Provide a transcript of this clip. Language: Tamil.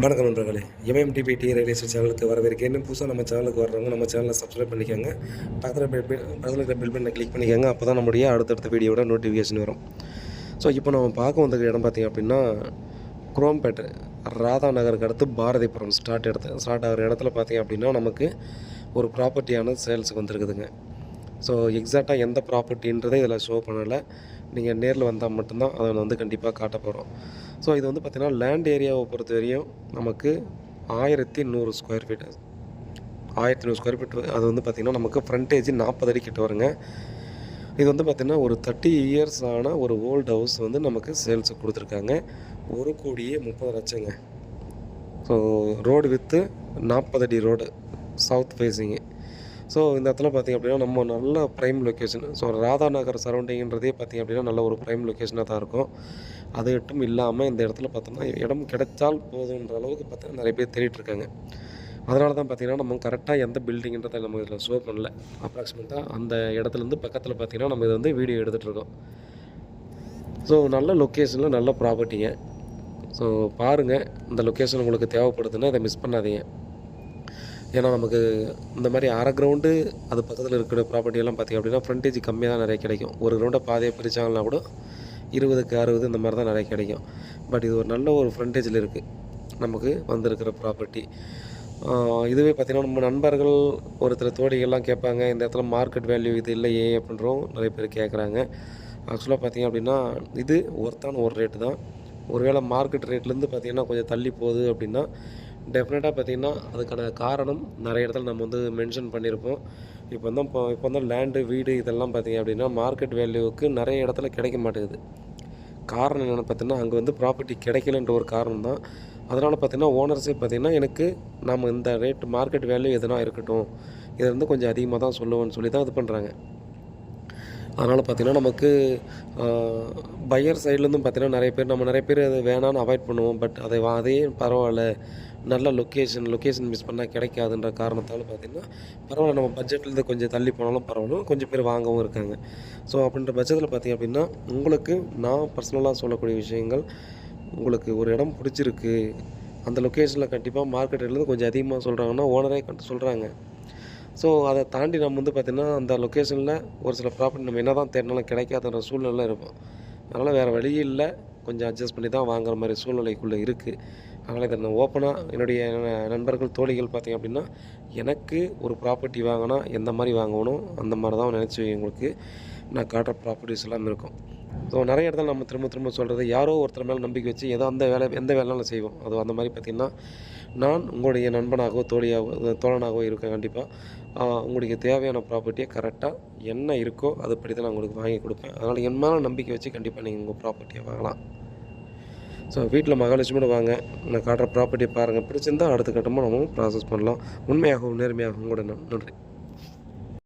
வணக்கம் நண்பர்களே. எம்எம்டிபிடி ரியல் எஸ்டேட் சேனலுக்கு வரவேற்க. இன்னும் புதுசாக நம்ம சேனலுக்கு வர்றவங்க நம்ம சேனலை சப்ஸ்கிரைப் பண்ணிக்கோங்க. பக்கத்தில் இருக்கிற பெல் பட்டனை கிளிக் பண்ணிக்கோங்க. அப்போ தான் நம்முடைய அடுத்தடுத்த வீடியோட நோட்டிஃபிகேஷன் வரும். ஸோ இப்போ நம்ம பார்க்க வந்த இடம் பார்த்திங்க அப்படின்னா குரோம்பேட்டை ராதா நகருக்கு அடுத்து பாரதிபுரம் ஸ்டார்ட் ஆகிற இடத்துல பார்த்திங்க அப்படின்னா நமக்கு ஒரு ப்ராப்பர்ட்டியான சேல்ஸுக்கு வந்துருக்குதுங்க. ஸோ எக்ஸாக்டாக எந்த ப்ராப்பர்ட்டின்றதை இதில் ஷோ பண்ணலை. நீங்கள் நேரில் வந்தால் மட்டும்தான் அதை வந்து கண்டிப்பாக காட்ட போகிறோம். ஸோ இது வந்து பார்த்திங்கன்னா லேண்ட் ஏரியாவை பொறுத்த வரையும் நமக்கு 1100 ஸ்கொயர் ஃபீட். 1100 square feet. அது வந்து பார்த்திங்கன்னா நமக்கு ஃப்ரண்டேஜ் 40 அடி கிட்ட வருங்க. இது வந்து பார்த்திங்கன்னா ஒரு 30 இயர்ஸ் ஆன ஒரு ஓல்டு ஹவுஸ் வந்து நமக்கு சேல்ஸுக்கு கொடுத்துருக்காங்க. 1,30,00,000ங்க. ஸோ ரோடு வித்து 40 அடி ரோடு, சவுத் ஃபேஸிங்கு. ஸோ இந்த இடத்துல பார்த்திங்க அப்படின்னா நம்ம நல்ல ப்ரைம் லொக்கேஷன். ஸோ ராதா நகர் சரௌண்டிங்கிறதே பார்த்திங்க அப்படின்னா நல்ல ஒரு ப்ரைம் லொக்கேஷனாக தான் இருக்கும். அது மட்டும் இல்லாமல் இந்த இடத்துல பார்த்தோம்னா இடம் கிடைச்சால் போதுன்ற அளவுக்கு பார்த்தீங்கன்னா நிறைய பேர் தேடிட்டுருக்காங்க. அதனால தான் பார்த்திங்கன்னா நம்ம கரெக்டாக எந்த பில்டிங்கிறத நம்ம இதில் ஷோ பண்ணல. அப்ராக்சிமேட்டாக அந்த இடத்துலேருந்து பக்கத்தில் பார்த்திங்கன்னா நம்ம இதை வந்து வீடியோ எடுத்துகிட்ருக்கோம். ஸோ நல்ல லொக்கேஷனில் நல்ல ப்ராப்பர்ட்டிங்க. ஸோ பாருங்கள், இந்த லொக்கேஷன் உங்களுக்கு தேவைப்படுதுன்னா இதை மிஸ் பண்ணாதீங்க. ஏன்னா நமக்கு இந்த மாதிரி அரை கிரவுண்டு அது பக்கத்தில் இருக்கிற ப்ராப்பர்ட்டியெல்லாம் பார்த்திங்க அப்படின்னா ஃப்ரண்டேஜ் கம்மியாக தான் நிறைய கிடைக்கும். ஒரு கிரவுண்டை பாதையை பிரித்தாங்கன்னா கூட 20க்கு 60 இந்த மாதிரி தான் நிறைய கிடைக்கும். பட் இது ஒரு நல்ல ஒரு ஃப்ரண்டேஜில் இருக்குது நமக்கு வந்திருக்கிற ப்ராப்பர்ட்டி. இதுவே பார்த்திங்கன்னா நம்ம நண்பர்கள் ஒருத்தர் தோழிகள்லாம் கேட்பாங்க, இந்த இடத்துல மார்க்கெட் வேல்யூ இது இல்லையே அப்படின்றவும் நிறைய பேர் கேட்குறாங்க. ஆக்சுவலாக பார்த்திங்க அப்படின்னா இது ஒர்த்தான ஒரு ரேட்டு தான். ஒருவேளை மார்க்கெட் ரேட்லேருந்து பார்த்திங்கன்னா கொஞ்சம் தள்ளி போகுது அப்படின்னா டெஃபினட்டாக பார்த்திங்கன்னா அதுக்கான காரணம் நிறைய இடத்துல நம்ம வந்து மென்ஷன் பண்ணியிருப்போம். இப்போ வந்து லேண்டு வீடு இதெல்லாம் பார்த்திங்க அப்படின்னா மார்க்கெட் வேல்யூவுக்கு நிறைய இடத்துல கிடைக்க மாட்டேங்குது. காரணம் என்னென்னு பார்த்தீங்கன்னா அங்கே வந்து ப்ராப்பர்ட்டி கிடைக்கலன்ற ஒரு காரணம் தான். அதனால் பார்த்திங்கன்னா ஓனர்ஸே பார்த்திங்கன்னா எனக்கு நம்ம இந்த ரேட் மார்க்கெட் வேல்யூ எதுனா இருக்கட்டும், இதை வந்து கொஞ்சம் அதிகமாக தான் சொல்லுவோன்னு சொல்லி தான் இது பண்ணுறாங்க. அதனால் பார்த்திங்கன்னா நமக்கு பையர் சைட்லேருந்தும் பார்த்திங்கன்னா நிறைய பேர் அது வேணான்னு அவாய்ட் பண்ணுவோம். பட் அதையே பரவாயில்ல, நல்ல லொக்கேஷன் மிஸ் பண்ணால் கிடைக்காதுன்ற காரணத்தால் பார்த்திங்கன்னா பரவாயில்ல, நம்ம பட்ஜெட்லேருந்து கொஞ்சம் தள்ளி போனாலும் பரவாயில்ல, கொஞ்சம் பேர் வாங்கவும் இருக்காங்க. ஸோ அப்படின்ற பட்சத்தில் பார்த்திங்க அப்படின்னா உங்களுக்கு நான் பர்சனலாக சொல்லக்கூடிய விஷயங்கள், உங்களுக்கு ஒரு இடம் பிடிச்சிருக்கு, அந்த லொக்கேஷனில் கண்டிப்பாக மார்க்கெட் ரேட்லேருந்து கொஞ்சம் அதிகமாக சொல்கிறாங்கன்னா ஓனரே சொல்கிறாங்க. ஸோ அதை தாண்டி நம்ம வந்து பார்த்திங்கன்னா அந்த லொக்கேஷனில் ஒரு சில ப்ராப்பர்ட்டி நம்ம என்ன தான் தேடினாலும் கிடைக்காதுன்ற சூழ்நிலை இருக்கும். அதனால் வேறு வழி இல்லை, கொஞ்சம் அட்ஜஸ்ட் பண்ணி தான் வாங்குற மாதிரி சூழ்நிலைக்குள்ளே இருக்குது. அதனால் இதை நான் ஓப்பனாக என்னுடைய நண்பர்கள் தோழிகள் பார்த்திங்க அப்படின்னா எனக்கு ஒரு ப்ராப்பர்ட்டி வாங்கினா எந்த மாதிரி வாங்கணும் அந்த மாதிரி தான் நினச்சி உங்களுக்கு நான் காட்டுற ப்ராப்பர்ட்டிஸ் எல்லாம் இருக்கும். ஸோ நிறைய இடத்துல நம்ம திரும்ப சொல்கிறது, யாரோ ஒருத்தர் மேலே நம்பிக்கை வச்சு ஏதோ எந்த வேலைனாலும் செய்வோம். அது அந்த மாதிரி பார்த்திங்கன்னா நான் உங்களுடைய நண்பனாகவோ தோழனாகவோ இருக்கேன். கண்டிப்பாக உங்களுக்கு தேவையான ப்ராப்பர்ட்டியை கரெக்டாக என்ன இருக்கோ அதுபடி தான் நான் உங்களுக்கு வாங்கி கொடுப்பேன். அதனால் என் மேலே நம்பிக்கை வச்சு கண்டிப்பாக நீங்கள் உங்கள் ப்ராப்பர்ட்டியை வாங்கலாம். ஸோ வீட்டில் மகாலட்சுமியோட வாங்க, நான் காட்டுற ப்ராப்பர்ட்டியை பாருங்கள், பிடிச்சிருந்தால் அடுத்த கட்டமாக நம்ம ப்ராசஸ் பண்ணலாம். உண்மையாகவும் நேர்மையாகவும் கூட நன்றி.